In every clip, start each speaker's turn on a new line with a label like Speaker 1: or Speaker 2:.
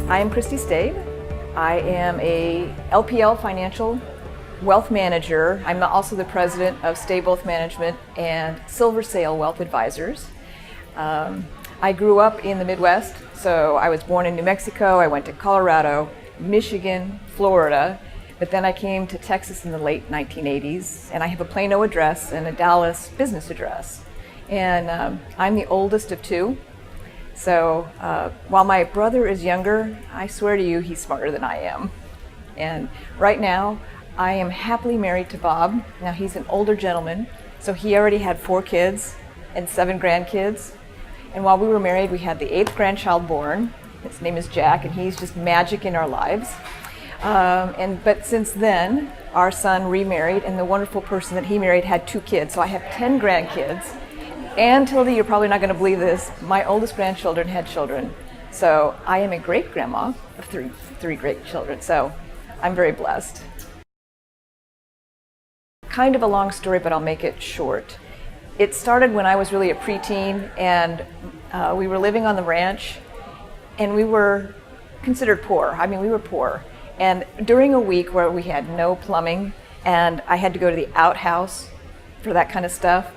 Speaker 1: I am Christi Staib. I am a LPL Financial Wealth Manager. I'm also the president of Staib Wealth Management and Silver Sail Wealth Advisors. I grew up in the Midwest, so I was born in New Mexico. I went to Colorado, Michigan, Florida, but then I came to Texas in the late 1980s, and I have a Plano address and a Dallas business address. And I'm the oldest of two. So while my brother is younger, I swear to you, he's smarter than I am. And right now, I am happily married to Bob. Now he's an older gentleman, so he already had 4 kids and 7 grandkids. And while we were married, we had the 8th grandchild born. His name is Jack, and he's just magic in our lives. But since then, our son remarried, and the wonderful person that he married had 2 kids. So I have 10 grandkids. And Tilda, you're probably not going to believe this, my oldest grandchildren had children. So I am a great-grandma of three great children. So I'm very blessed. Kind of a long story, but I'll make it short. It started when I was really a preteen, and we were living on the ranch, and we were considered poor. I mean, we were poor. And during a week where we had no plumbing, and I had to go to the outhouse for that kind of stuff,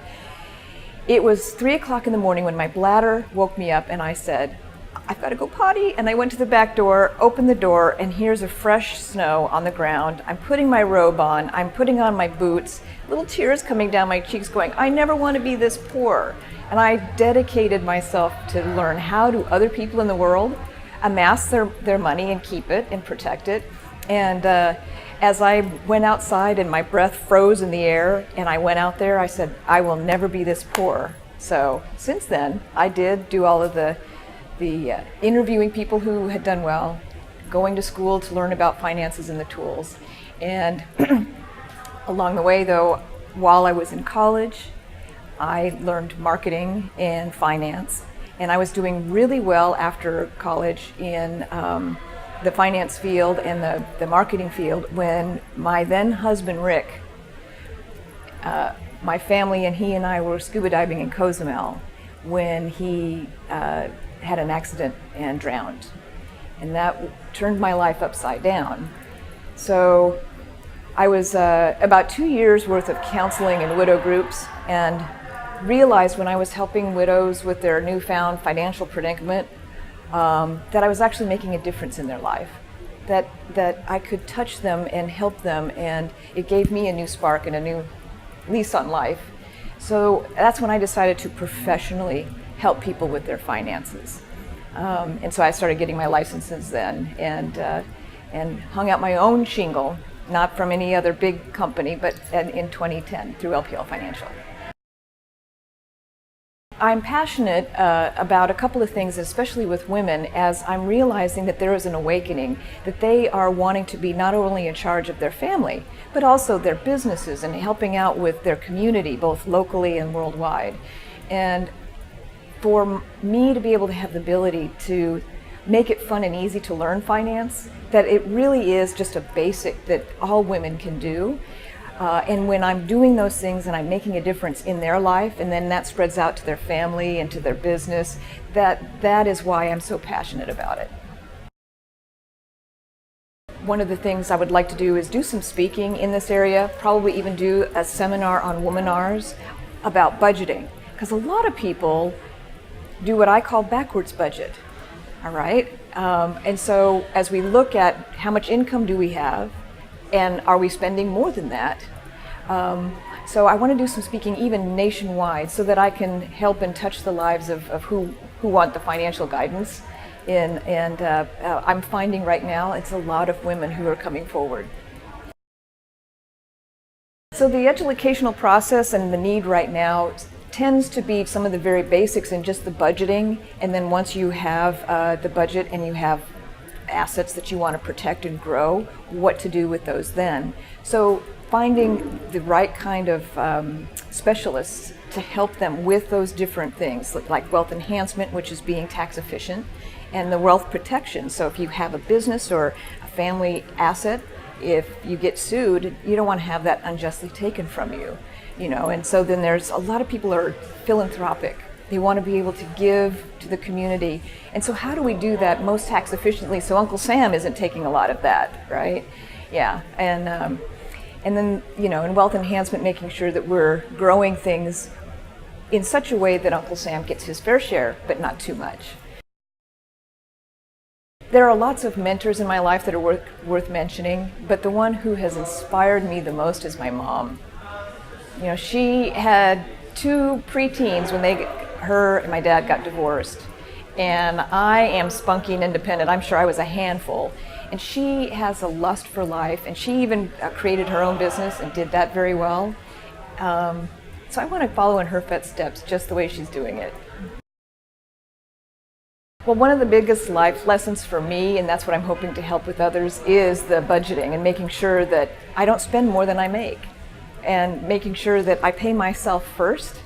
Speaker 1: it was 3 o'clock in the morning when my bladder woke me up, and I said, I've got to go potty. And I went to the back door, opened the door, and here's a fresh snow on the ground. I'm putting my robe on, I'm putting on my boots, little tears coming down my cheeks going, I never want to be this poor. And I dedicated myself to learn how do other people in the world amass their money and keep it and protect it. And as I went outside and my breath froze in the air and I went out there, I said, I will never be this poor. So since then, I did do all of the interviewing people who had done well, going to school to learn about finances and the tools. And along the way, though, while I was in college, I learned marketing and finance. And I was doing really well after college in the finance field and the marketing field when my then husband, Rick, my family and he and I were scuba diving in Cozumel when he had an accident and drowned. And that turned my life upside down. So I was about 2 years worth of counseling in widow groups, and realized when I was helping widows with their newfound financial predicament that I was actually making a difference in their life, that I could touch them and help them, and it gave me a new spark and a new lease on life. So that's when I decided to professionally help people with their finances. And so I started getting my licenses then, and hung out my own shingle, not from any other big company, but in 2010 through LPL Financial. I'm passionate about a couple of things, especially with women, as I'm realizing that there is an awakening, that they are wanting to be not only in charge of their family, but also their businesses and helping out with their community, both locally and worldwide. And for me to be able to have the ability to make it fun and easy to learn finance, that it really is just a basic that all women can do. And when I'm doing those things and I'm making a difference in their life, and then that spreads out to their family and to their business, that is why I'm so passionate about it. One of the things I would like to do is do some speaking in this area, probably even do a seminar on womanars about budgeting, because a lot of people do what I call backwards budget, all right? And so as we look at how much income do we have, and are we spending more than that? So I want to do some speaking even nationwide so that I can help and touch the lives of who want the financial guidance. And I'm finding right now it's a lot of women who are coming forward. So the educational process and the need right now tends to be some of the very basics in just the budgeting. And then once you have the budget and you have assets that you want to protect and grow, what to do with those then. So finding the right kind of specialists to help them with those different things, like wealth enhancement, which is being tax efficient, and the wealth protection. So if you have a business or a family asset, if you get sued, you don't want to have that unjustly taken from you, and so then there's a lot of people are philanthropic They want to be able to give to the community. And so how do we do that most tax efficiently so Uncle Sam isn't taking a lot of that, right? Yeah, and then, in wealth enhancement, making sure that we're growing things in such a way that Uncle Sam gets his fair share, but not too much. There are lots of mentors in my life that are worth mentioning, but the one who has inspired me the most is my mom. She had 2 preteens when her and my dad got divorced. And I am spunky and independent. I'm sure I was a handful. And she has a lust for life, and she even created her own business and did that very well. So I want to follow in her footsteps just the way she's doing it. Well, one of the biggest life lessons for me, and that's what I'm hoping to help with others, is the budgeting and making sure that I don't spend more than I make, and making sure that I pay myself first,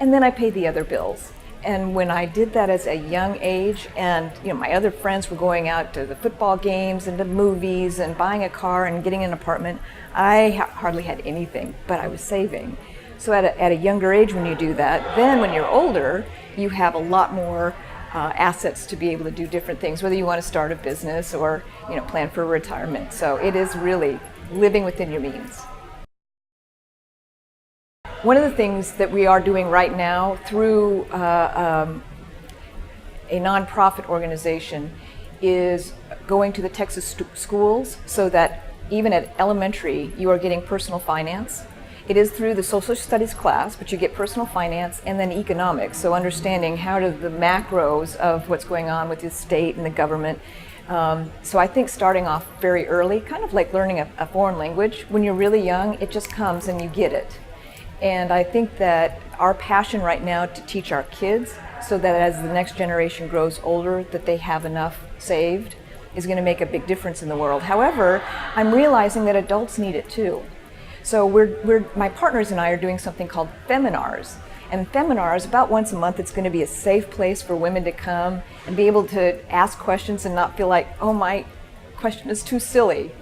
Speaker 1: and then I pay the other bills. And when I did that as a young age, and my other friends were going out to the football games and the movies and buying a car and getting an apartment, I hardly had anything, but I was saving. So at a younger age, when you do that, then when you're older, you have a lot more assets to be able to do different things, whether you want to start a business or plan for retirement. So it is really living within your means. One of the things that we are doing right now through a nonprofit organization is going to the Texas schools so that even at elementary you are getting personal finance. It is through the social studies class, but you get personal finance and then economics, so understanding how do the macros of what's going on with the state and the government. So I think starting off very early, kind of like learning a foreign language, when you're really young, it just comes and you get it. And I think that our passion right now to teach our kids so that as the next generation grows older, that they have enough saved is going to make a big difference in the world. However, I'm realizing that adults need it too. So my partners and I are doing something called Feminars. And Feminars, about once a month, it's going to be a safe place for women to come and be able to ask questions and not feel like, oh, my question is too silly,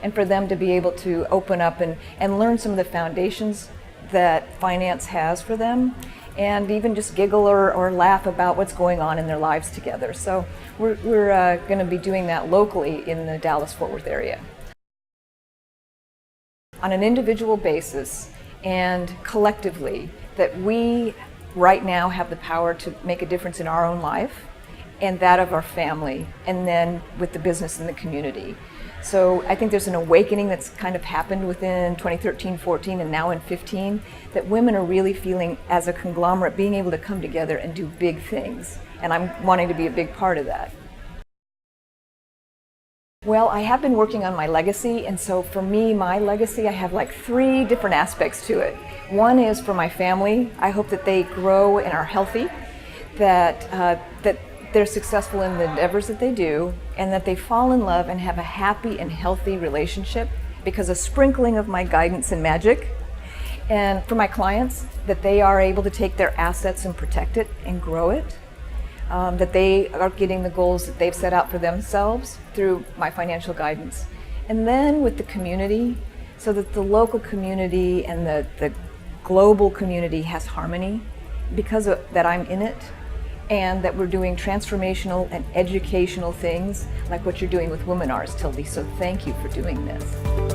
Speaker 1: and for them to be able to open up and learn some of the foundations that finance has for them, and even just giggle or laugh about what's going on in their lives together. So we're going to be doing that locally in the Dallas-Fort Worth area. On an individual basis and collectively, that we right now have the power to make a difference in our own life and that of our family, and then with the business and the community. So I think there's an awakening that's kind of happened within 2013, 14, and now in 15, that women are really feeling as a conglomerate being able to come together and do big things. And I'm wanting to be a big part of that. Well, I have been working on my legacy, and so for me, my legacy, I have like 3 different aspects to it. One is for my family. I hope that they grow and are healthy, that they're successful in the endeavors that they do, and that they fall in love and have a happy and healthy relationship because a sprinkling of my guidance and magic. And for my clients, that they are able to take their assets and protect it and grow it. That they are getting the goals that they've set out for themselves through my financial guidance. And then with the community, so that the local community and the global community has harmony because of that I'm in it, and that we're doing transformational and educational things like what you're doing with Womanars, Tildy. So thank you for doing this.